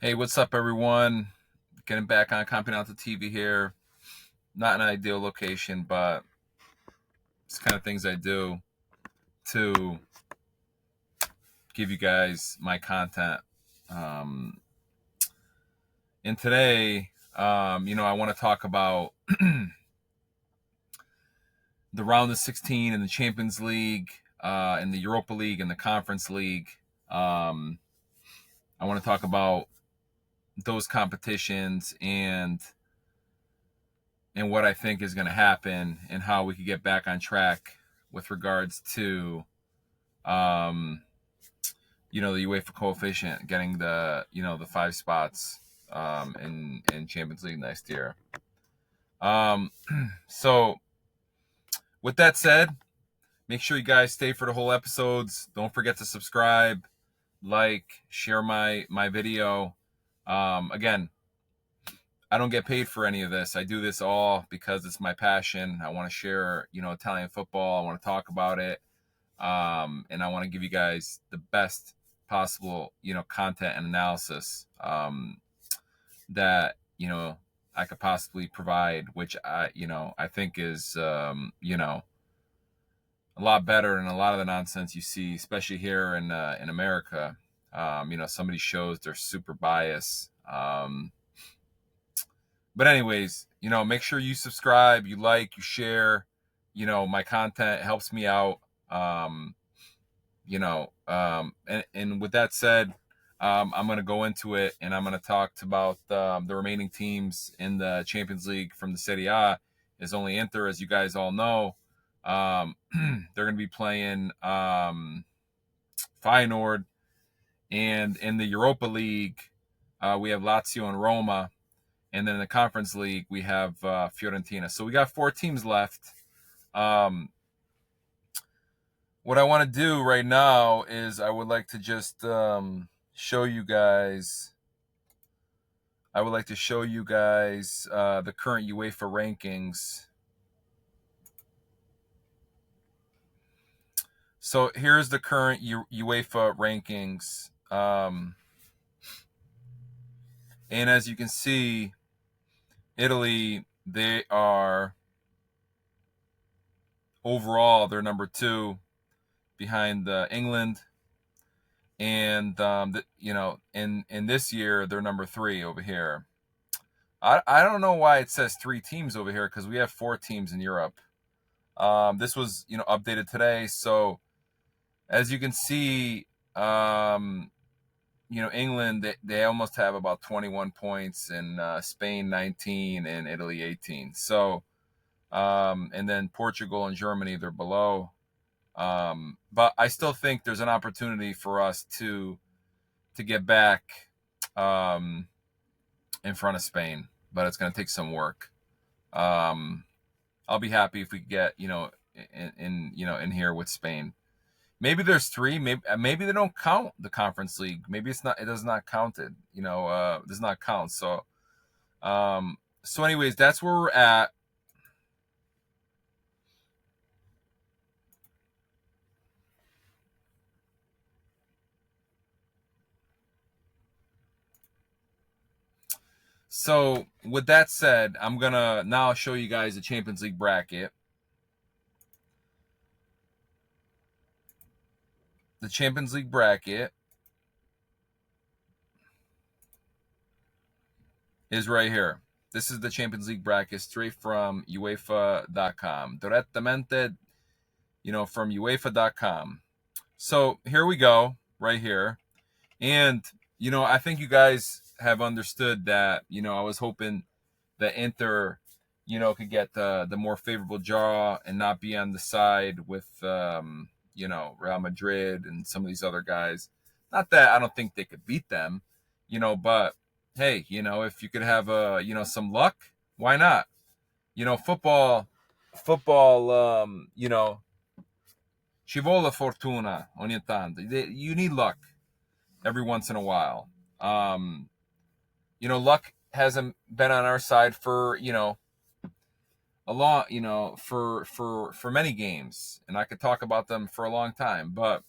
Hey, what's up, everyone? Getting back on Comping Out the TV here. Not an ideal location, but it's kind of things I do to give you guys my content. Um, and today, I want to talk about the round of 16 in the Champions League, in the Europa League, and the Conference League. I want to talk about those competitions and what I think is going to happen and how we could get back on track with regards to, the UEFA coefficient, getting the 5 spots in Champions League next year. So with that said, make sure you guys stay for the whole episodes. Don't forget to subscribe, like, share my video. Again, I don't get paid for any of this. I do this all because it's my passion. I want to share, Italian football. I want to talk about it. And I want to give you guys the best possible, content and analysis that, I could possibly provide, which I think is, a lot better than a lot of the nonsense you see, especially here in America. Some of these shows, they're super biased. But anyways, make sure you subscribe, you like, you share, my content. It helps me out. And with that said, I'm going to go into it and I'm going to talk about the remaining teams in the Champions League from the Serie A. Is only Inter, as you guys all know. They're going to be playing Feyenoord. And in the Europa League, we have Lazio and Roma. And then in the Conference League, we have Fiorentina. So we got 4 teams left. What I want to do right now is I would like to just show you guys. I would like to show you guys the current UEFA rankings. So here's the current UEFA rankings. And as you can see, Italy, they are overall, they're number 2 behind England. And, in this year, they're number 3 over here. I don't know why it says 3 teams over here because we have 4 teams in Europe. This was, updated today. So as you can see, England, they almost have about 21 points, and Spain 19 and Italy 18. So, and then Portugal and Germany, they're below. But I still think there's an opportunity for us to get back in front of Spain, but it's going to take some work. I'll be happy if we get in here with Spain. Maybe there's 3. Maybe they don't count the Conference League. Maybe it's not. It does not count it. Does not count. So, anyways, that's where we're at. So with that said, I'm gonna now show you guys the Champions League bracket. The Champions League bracket is right here. This is the Champions League bracket straight from UEFA.com. Direttamente, from UEFA.com. So here we go, right here. And, I think you guys have understood that, I was hoping that Inter, could get the more favorable draw and not be on the side with, Real Madrid and some of these other guys. Not that I don't think they could beat them, but hey, if you could have, some luck, why not? Football, ci vuole fortuna ogni tanto. You need luck every once in a while. Luck hasn't been on our side for, a long, for many games, and I could talk about them for a long time. But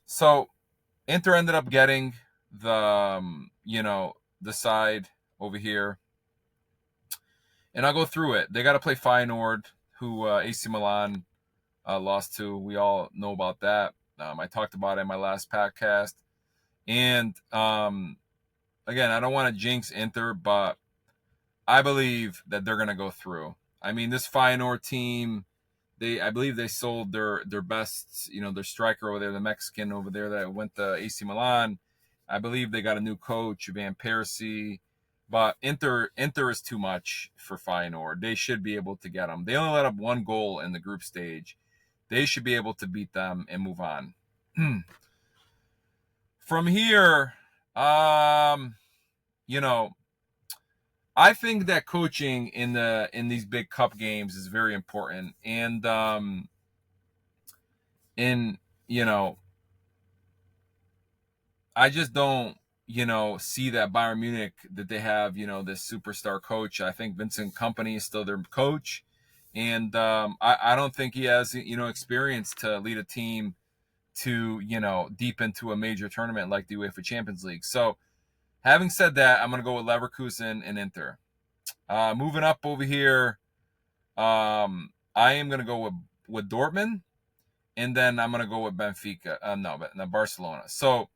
so Inter ended up getting the the side over here, and I'll go through it. They got to play Feyenoord, who AC Milan lost to. We all know about that. I talked about it in my last podcast. And again, I don't want to jinx Inter, but I believe that they're going to go through. I mean, this Feyenoord team, I believe they sold their best, their striker over there, the Mexican over there that went to AC Milan. I believe they got a new coach, Van Persie. But Inter is too much for Feyenoord. They should be able to get them. They only let up one goal in the group stage. They should be able to beat them and move on. From here, you know, I think that coaching in these big cup games is very important. And in I just don't see that Bayern Munich that they have this superstar coach. I think Vincent Kompany is still their coach, and I don't think he has experience to lead a team to deep into a major tournament like the UEFA Champions League. So having said that, I'm going to go with Leverkusen and Inter. Moving up over here, I am going to go with Dortmund, and then I'm going to go with Benfica. No, Barcelona. So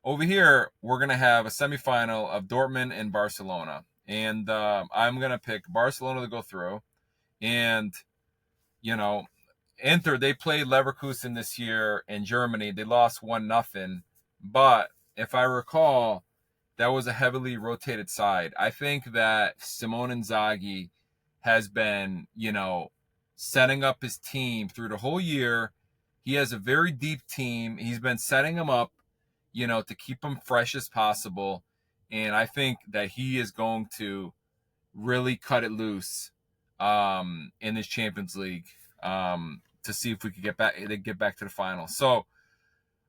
over here, we're going to have a semifinal of Dortmund and Barcelona. And I'm going to pick Barcelona to go through. And, Inter, they played Leverkusen this year in Germany. They lost 1-0. But if I recall, that was a heavily rotated side. I think that Simone Inzaghi has been, setting up his team through the whole year. He has a very deep team. He's been setting them up, to keep them fresh as possible. And I think that he is going to really cut it loose in this Champions League to see if we could get back to the final. So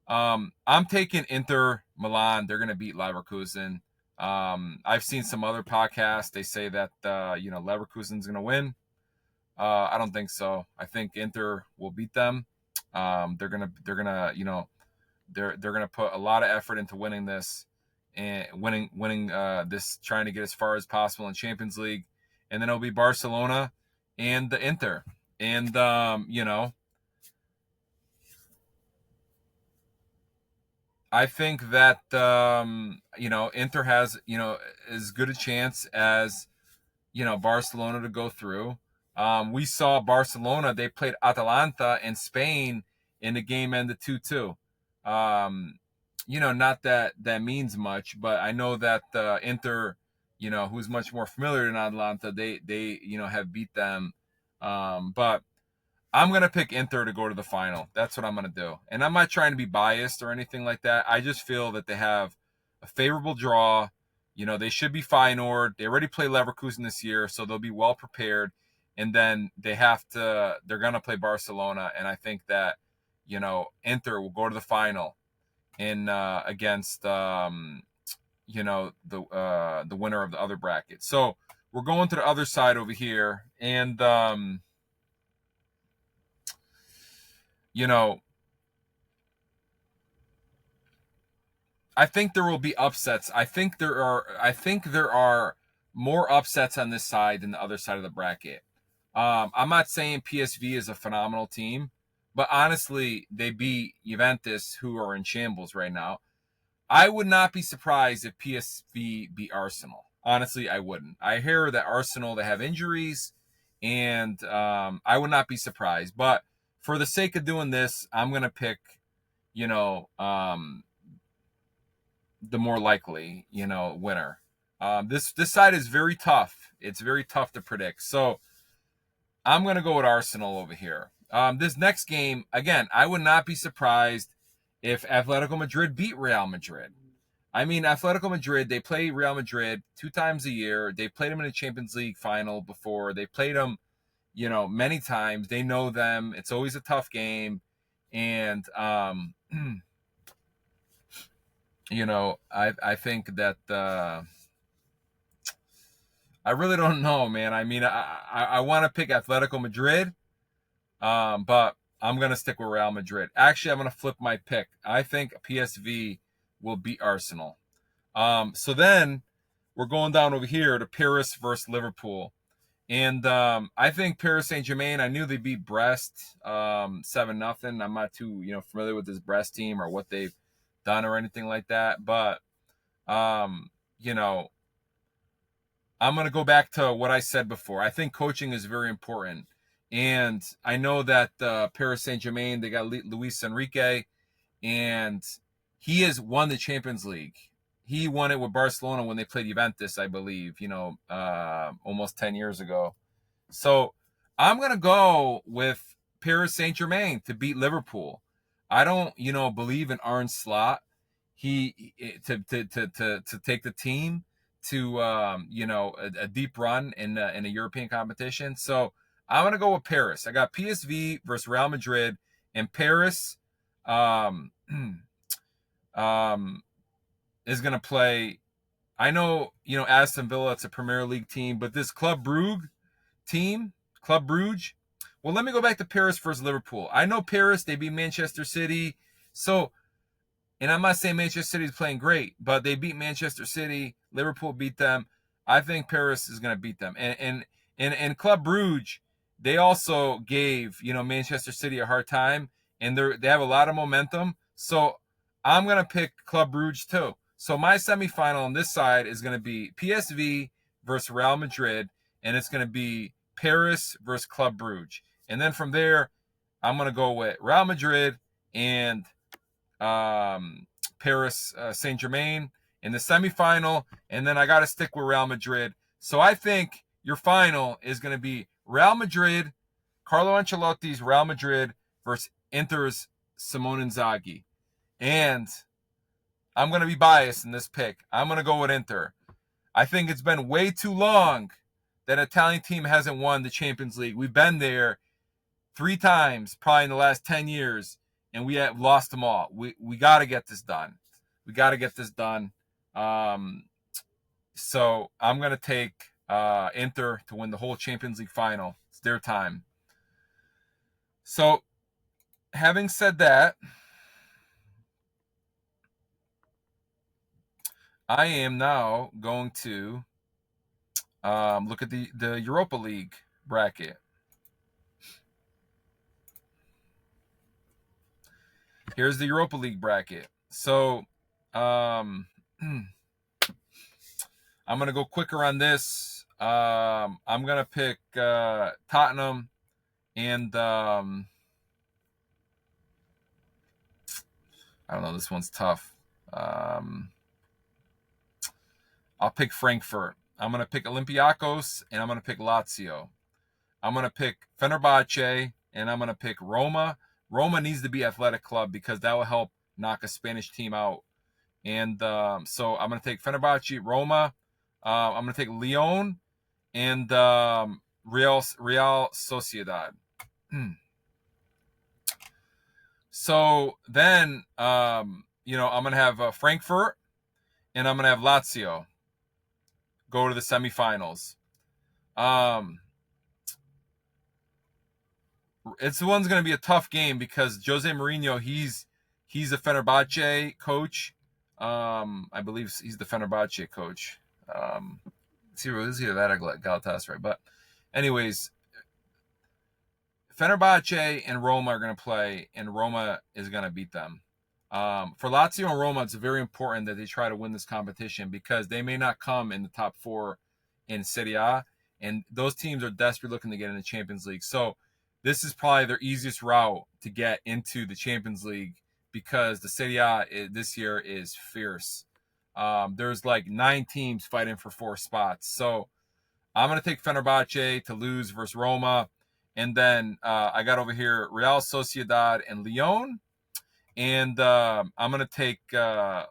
I'm taking Inter Milan. They're going to beat Leverkusen. I've seen some other podcasts. They say that Leverkusen's going to win. I don't think so. I think Inter will beat them. They're gonna put a lot of effort into winning this and winning this, trying to get as far as possible in Champions League, and then it'll be Barcelona and the Inter, and I think that Inter has as good a chance as Barcelona to go through. We saw Barcelona, they played Atalanta in Spain, and the game ended 2-2. Not that that means much, but I know that Inter, who's much more familiar than Atalanta, they have beat them. But I'm going to pick Inter to go to the final. That's what I'm going to do. And I'm not trying to be biased or anything like that. I just feel that they have a favorable draw. They should be Feyenoord. They already play Leverkusen this year, so they'll be well prepared. And then they're going to play Barcelona. And I think that, Inter will go to the final in against, the winner of the other bracket. So we're going to the other side over here. And, I think there will be upsets. I think there are more upsets on this side than the other side of the bracket. I'm not saying PSV is a phenomenal team, but honestly, they beat Juventus, who are in shambles right now. I would not be surprised if PSV beat Arsenal. Honestly, I wouldn't. I hear that Arsenal, they have injuries, and I would not be surprised. But for the sake of doing this, I'm going to pick, the more likely, winner. This side is very tough. It's very tough to predict. So I'm going to go with Arsenal over here. This next game, again, I would not be surprised if Atletico Madrid beat Real Madrid. I mean, Atletico Madrid, they play Real Madrid 2 times a year. They played them in a Champions League final before. They played them, many times. They know them. It's always a tough game. And, I think that I really don't know, man. I mean, I want to pick Atletico Madrid, but I'm going to stick with Real Madrid. Actually, I'm going to flip my pick. I think PSV will beat Arsenal. So then we're going down over here to Paris versus Liverpool. And I think Paris Saint-Germain, I knew they beat Brest 7-0. I'm not too, familiar with this Brest team or what they've done or anything like that. But, you know, I'm going to go back to what I said before. I think coaching is very important. And I know that Paris Saint-Germain, they got Luis Enrique, and he has won the Champions League. He won it with Barcelona when they played Juventus, I believe, almost 10 years ago. So I'm going to go with Paris Saint-Germain to beat Liverpool. I don't, believe in Arne Slot. He to take the team to a deep run in a European competition. So I'm gonna go with Paris. I got PSV versus Real Madrid, and Paris um, is gonna play. I know Aston Villa. It's a Premier League team, but this Club Brugge team, Club Brugge. Well, let me go back to Paris versus Liverpool. I know Paris. They beat Manchester City, so. And I'm not saying Manchester City is playing great, but they beat Manchester City. Liverpool beat them. I think Paris is going to beat them. And Club Brugge, they also gave Manchester City a hard time, and they have a lot of momentum. So I'm going to pick Club Brugge too. So my semifinal on this side is going to be PSV versus Real Madrid, and it's going to be Paris versus Club Brugge. And then from there, I'm going to go with Real Madrid and Paris Saint-Germain in the semifinal, and then I got to stick with Real Madrid. So I think your final is going to be Real Madrid, Carlo Ancelotti's Real Madrid versus Inter's Simone Inzaghi. And I'm going to be biased in this pick. I'm going to go with Inter. I think it's been way too long that an Italian team hasn't won the Champions League. We've been there 3 times probably in the last 10 years, and we have lost them all. We got to get this done. We got to get this done. So I'm going to take Inter to win the whole Champions League final. It's their time. So having said that, I am now going to look at the Europa League bracket. Here's the Europa League bracket. So I'm going to go quicker on this. I'm going to pick Tottenham and I don't know. This one's tough. I'll pick Frankfurt. I'm going to pick Olympiacos, and I'm going to pick Lazio. I'm going to pick Fenerbahce, and I'm going to pick Roma. Roma needs to be Athletic Club because that will help knock a Spanish team out. And so I'm going to take Fenerbahce, Roma. I'm going to take Lyon and Real Sociedad. So then, I'm going to have Frankfurt, and I'm going to have Lazio go to the semifinals. It's one's going to be a tough game because Jose Mourinho, he's a Fenerbahce coach. I believe he's the Fenerbahce coach. It's either that or Galatasaray. But anyways, Fenerbahce and Roma are going to play, and Roma is going to beat them. For Lazio and Roma, it's very important that they try to win this competition because they may not come in the top 4 in Serie A, and those teams are desperately looking to get in the Champions League. So this is probably their easiest route to get into the Champions League because the Serie A this year is fierce. There's like 9 teams fighting for 4 spots. So I'm going to take Fenerbahce to lose versus Roma. And then I got over here Real Sociedad and Lyon. And I'm going to take Lyon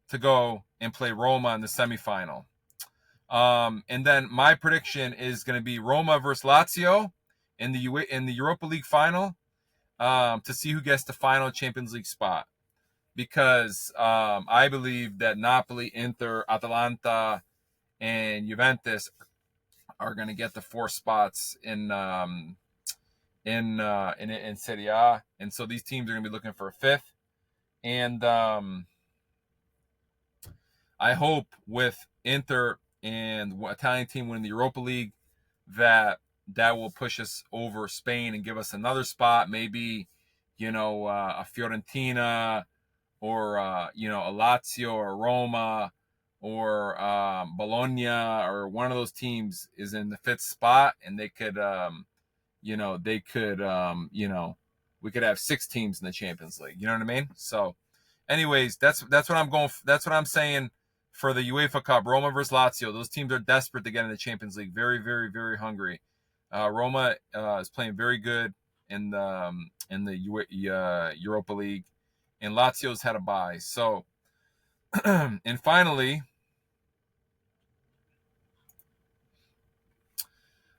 to go and play Roma in the semifinal. And then my prediction is going to be Roma versus Lazio in the Europa League final to see who gets the final Champions League spot. Because I believe that Napoli, Inter, Atalanta, and Juventus are going to get the 4 spots in in Serie A, and so these teams are going to be looking for a fifth. And I hope with Inter and Italian team winning the Europa League that will push us over Spain and give us another spot. Maybe a Fiorentina or a Lazio or Roma or Bologna or one of those teams is in the fifth spot, and they could we could have 6 teams in the Champions League. You know what I mean? So, anyways, that's what I'm going. That's what I'm saying for the UEFA Cup. Roma versus Lazio. Those teams are desperate to get in the Champions League. Very, very, very hungry. Roma is playing very good in the Europa League, and Lazio's had a bye. So, and finally,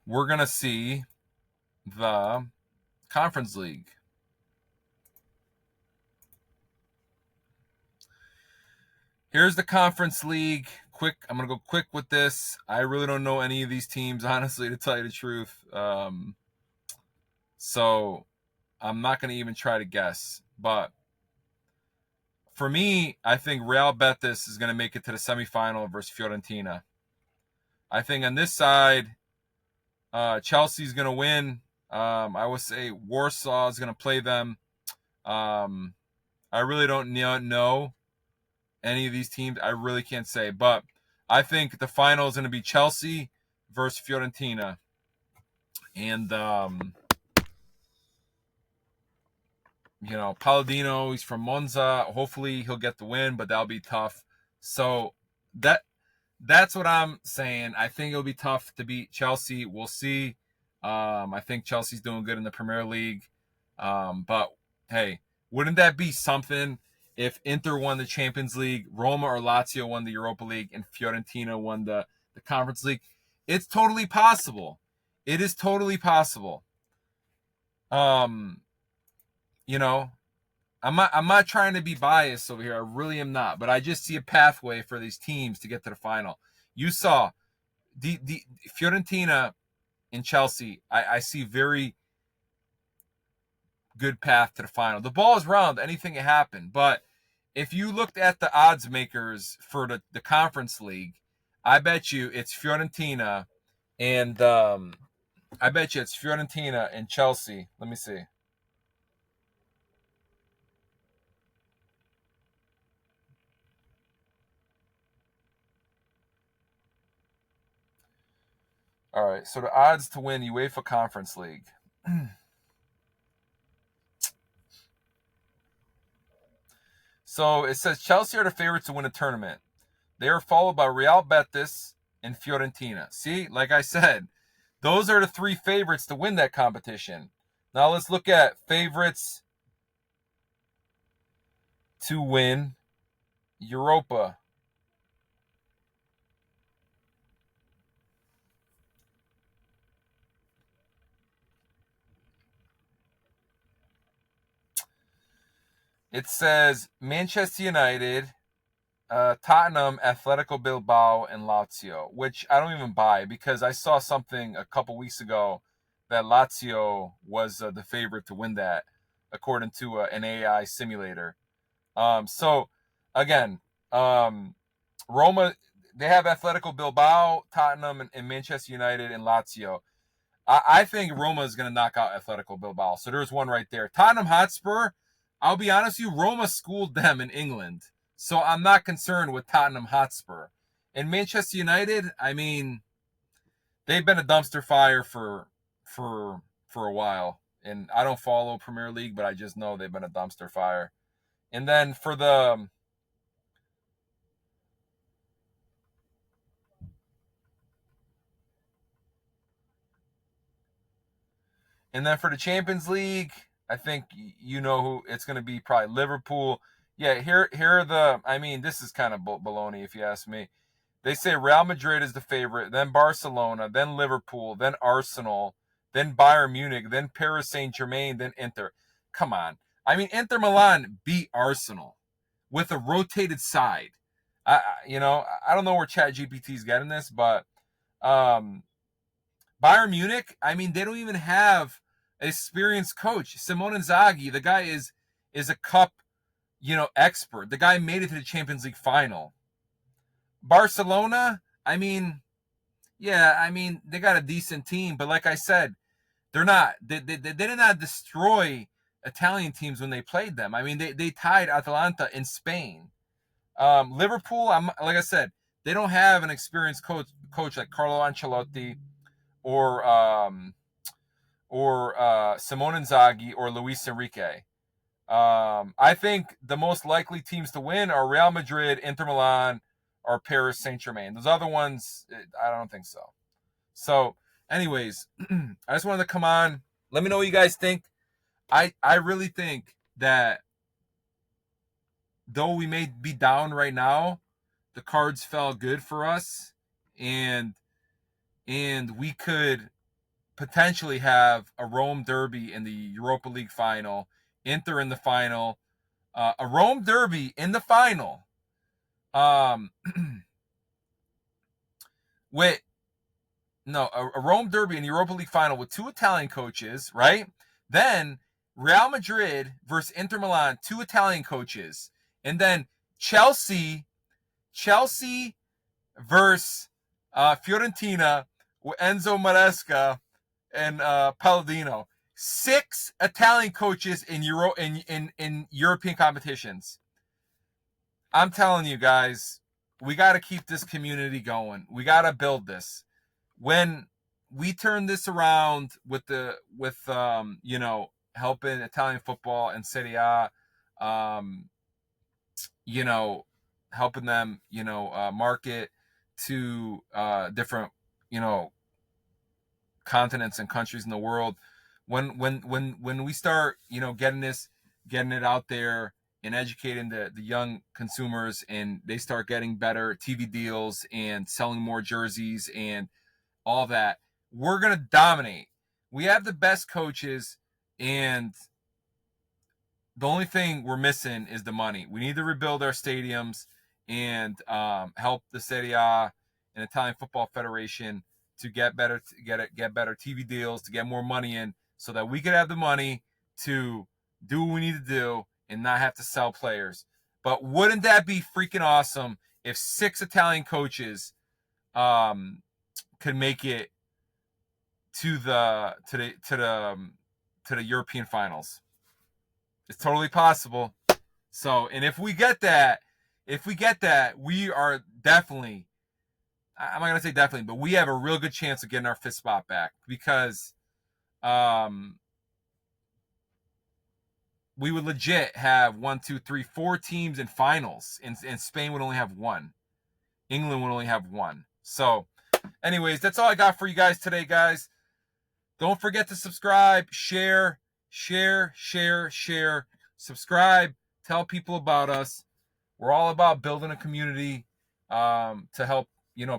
we're gonna see the Conference League. Here's the Conference League. Quick, I'm gonna go quick with this. I really don't know any of these teams, honestly, to tell you the truth. So I'm not gonna even try to guess. But for me, I think Real Betis is gonna make it to the semifinal versus Fiorentina. I think on this side, Chelsea's gonna win. I would say Warsaw is gonna play them. I really don't know any of these teams. I really can't say, but I think the final is going to be Chelsea versus Fiorentina, and Palladino, he's from Monza. Hopefully he'll get the win, but that'll be tough. So that's what I'm saying. I think it'll be tough to beat Chelsea. We'll see. I think Chelsea's doing good in the Premier League, but hey, wouldn't that be something if Inter won the Champions League, Roma or Lazio won the Europa League, and Fiorentina won the Conference League? It's totally possible. It is totally possible. I'm not trying to be biased over here. I really am not. But I just see a pathway for these teams to get to the final. You saw the Fiorentina and Chelsea. I see very good path to the final. The ball is round. Anything can happen. But if you looked at the odds makers for the Conference League, I bet you it's Fiorentina and Chelsea. Let me see. All right, so the odds to win UEFA Conference League. So it says Chelsea are the favorites to win the tournament. They are followed by Real Betis and Fiorentina. See, like I said, those are the 3 favorites to win that competition. Now let's look at favorites to win Europa. It says Manchester United, Tottenham, Atletico Bilbao, and Lazio, which I don't even buy because I saw something a couple weeks ago that Lazio was the favorite to win that, according to an AI simulator. So, again, Roma, they have Atletico Bilbao, Tottenham, and Manchester United, and Lazio. I think Roma is going to knock out Atletico Bilbao. So there's one right there. Tottenham Hotspur, I'll be honest with you, Roma schooled them in England. So I'm not concerned with Tottenham Hotspur. And Manchester United, I mean, they've been a dumpster fire for a while. And I don't follow Premier League, but I just know they've been a dumpster fire. And then for the Champions League, I think you know who it's going to be. Probably Liverpool. Yeah, here are the. I mean, this is kind of baloney if you ask me. They say Real Madrid is the favorite, then Barcelona, then Liverpool, then Arsenal, then Bayern Munich, then Paris Saint-Germain, then Inter. Come on. I mean, Inter Milan beat Arsenal with a rotated side. I don't know where ChatGPT is getting this, but Bayern Munich, I mean, they don't even have experienced coach. Simone Inzaghi, the guy is a cup, expert. The guy made it to the Champions League final. Barcelona, I mean, yeah, I mean, they got a decent team, but like I said, they did not destroy Italian teams when they played them. I mean, they tied Atalanta in Spain. Liverpool, like I said, they don't have an experienced coach like Carlo Ancelotti or Simone Inzaghi or Luis Enrique. I think the most likely teams to win are Real Madrid, Inter Milan, or Paris Saint-Germain. Those other ones, I don't think so. So, anyways, I just wanted to come on. Let me know what you guys think. I really think that though we may be down right now, the cards fell good for us, and we could potentially have a Rome derby in the Europa League final, Inter in the final, a Rome derby in the final, with a Rome derby in the Europa League final with two Italian coaches, right? Then Real Madrid versus Inter Milan, two Italian coaches, and then Chelsea versus Fiorentina with Enzo Maresca and Palladino. 6 Italian coaches in European competitions. I'm telling you guys, we got to keep this community going. We got to build this. When we turn this around with helping Italian football and Serie A, helping them, market to different, continents and countries in the world. When we start, getting it out there and educating the young consumers, and they start getting better TV deals and selling more jerseys and all that, we're gonna dominate. We have the best coaches, and the only thing we're missing is the money. We need to rebuild our stadiums and help the Serie A and Italian Football Federation to get better TV deals, to get more money in, so that we could have the money to do what we need to do and not have to sell players. But wouldn't that be freaking awesome if 6 Italian coaches could make it to the European finals? It's totally possible. So, and if we get that, we are definitely, I'm not going to say definitely, but we have a real good chance of getting our 5th spot back, because we would legit have 1, 2, 3, 4 teams in finals, and Spain would only have 1. England would only have 1. So, anyways, that's all I got for you guys today, guys. Don't forget to subscribe, share, subscribe, tell people about us. We're all about building a community to help,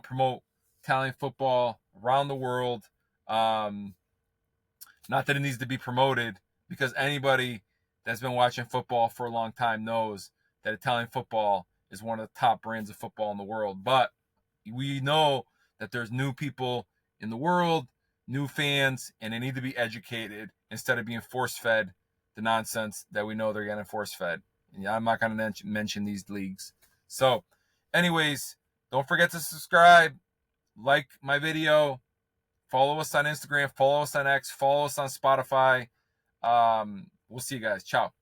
promote Italian football around the world. Not that it needs to be promoted, because anybody that's been watching football for a long time knows that Italian football is one of the top brands of football in the world. But we know that there's new people in the world, new fans, and they need to be educated instead of being force-fed the nonsense that we know they're getting force-fed. And I'm not going to mention these leagues. So, anyways, don't forget to subscribe, like my video, follow us on Instagram, follow us on X, follow us on Spotify. We'll see you guys. Ciao.